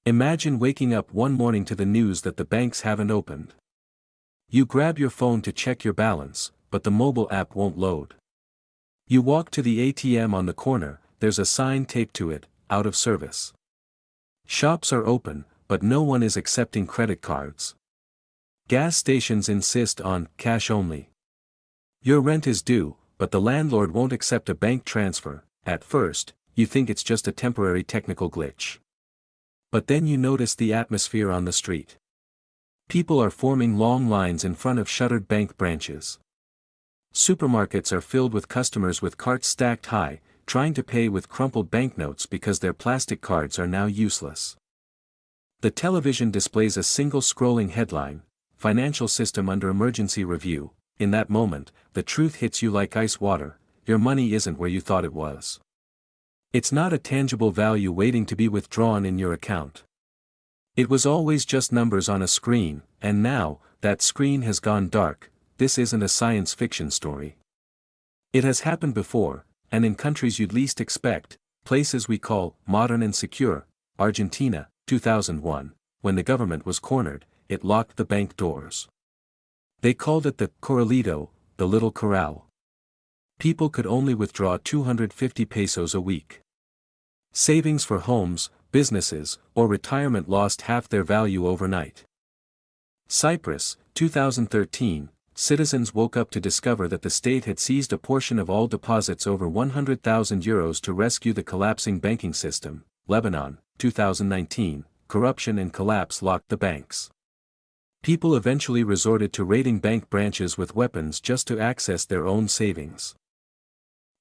Imagine waking up one morning to the news that the banks haven't opened. You grab your phone to check your balance, but the mobile app won't load. You walk to the ATM on the corner, there's a sign taped to it, out of service. Shops are open, but no one is accepting credit cards. Gas stations insist on cash only. Your rent is due, but the landlord won't accept a bank transfer. At first, you think it's just a temporary technical glitch. But then you notice the atmosphere on the street. People are forming long lines in front of shuttered bank branches. Supermarkets are filled with customers with carts stacked high, trying to pay with crumpled banknotes because their plastic cards are now useless. The television displays a single scrolling headline, "Financial System Under Emergency Review." In that moment, the truth hits you like ice water: your money isn't where you thought it was. It's not a tangible value waiting to be withdrawn in your account. It was always just numbers on a screen, and now, that screen has gone dark. This isn't a science fiction story. It has happened before, and in countries you'd least expect, places we call modern and secure. Argentina, 2001, when the government was cornered, it locked the bank doors. They called it the corralito, the little corral. People could only withdraw 250 pesos a week. Savings for homes, businesses, or retirement lost half their value overnight. Cyprus, 2013, citizens woke up to discover that the state had seized a portion of all deposits over €100,000 to rescue the collapsing banking system. Lebanon, 2019, corruption and collapse locked the banks. People eventually resorted to raiding bank branches with weapons just to access their own savings.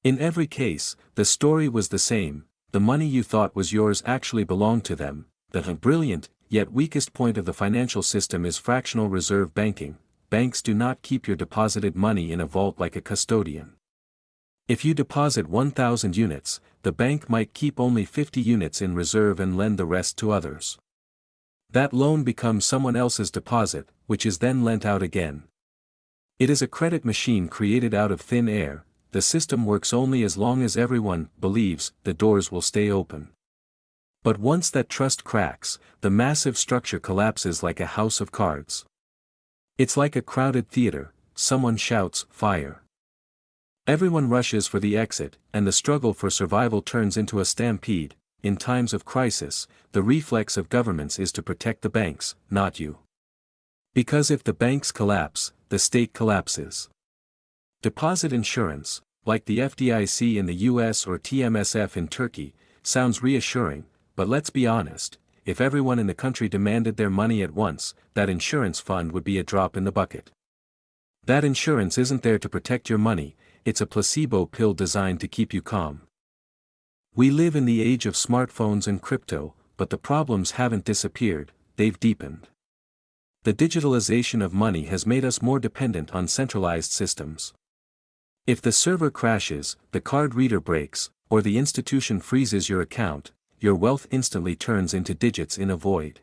In every case, the story was the same: the money you thought was yours actually belonged to them. The brilliant, yet weakest point of the financial system is fractional reserve banking. Banks do not keep your deposited money in a vault like a custodian. If you deposit 1,000 units, the bank might keep only 50 units in reserve and lend the rest to others. That loan becomes someone else's deposit, which is then lent out again. It is a credit machine created out of thin air. The system works only as long as everyone believes the doors will stay open. But once that trust cracks, the massive structure collapses like a house of cards. It's like a crowded theater: someone shouts, "Fire!" Everyone rushes for the exit, and the struggle for survival turns into a stampede. In times of crisis, the reflex of governments is to protect the banks, not you. Because if the banks collapse, the state collapses. Deposit insurance, like the FDIC in the US or TMSF in Turkey, sounds reassuring, but let's be honest, if everyone in the country demanded their money at once, that insurance fund would be a drop in the bucket. That insurance isn't there to protect your money, it's a placebo pill designed to keep you calm. We live in the age of smartphones and crypto, but the problems haven't disappeared, they've deepened. The digitalization of money has made us more dependent on centralized systems. If the server crashes, the card reader breaks, or the institution freezes your account, your wealth instantly turns into digits in a void.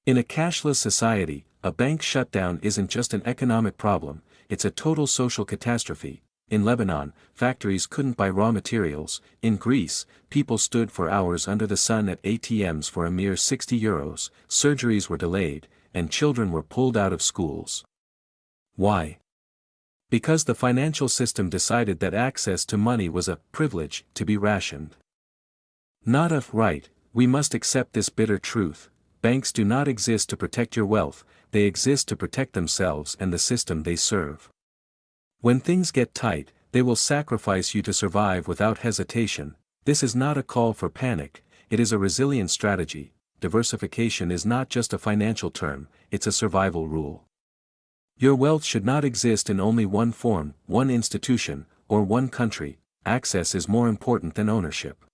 In a cashless society, a bank shutdown isn't just an economic problem, it's a total social catastrophe. In Lebanon, factories couldn't buy raw materials. In Greece, people stood for hours under the sun at ATMs for a mere €60, surgeries were delayed, and children were pulled out of schools. Why? Because the financial system decided that access to money was a privilege to be rationed. Not a right. We must accept this bitter truth: banks do not exist to protect your wealth, they exist to protect themselves and the system they serve. When things get tight, they will sacrifice you to survive without hesitation. This is not a call for panic, it is a resilient strategy. Diversification is not just a financial term, it's a survival rule. Your wealth should not exist in only one form, one institution, or one country. Access is more important than ownership.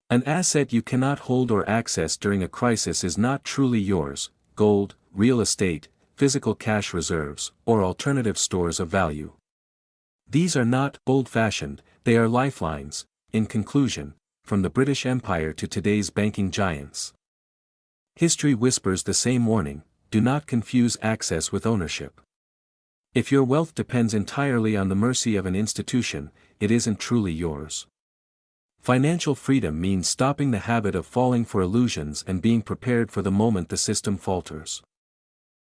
An asset you cannot hold or access during a crisis is not truly yours: gold, real estate, physical cash reserves, or alternative stores of value. These are not old-fashioned, they are lifelines. In conclusion, from the British Empire to today's banking giants, history whispers the same warning: do not confuse access with ownership. If your wealth depends entirely on the mercy of an institution, it isn't truly yours. Financial freedom means stopping the habit of falling for illusions and being prepared for the moment the system falters.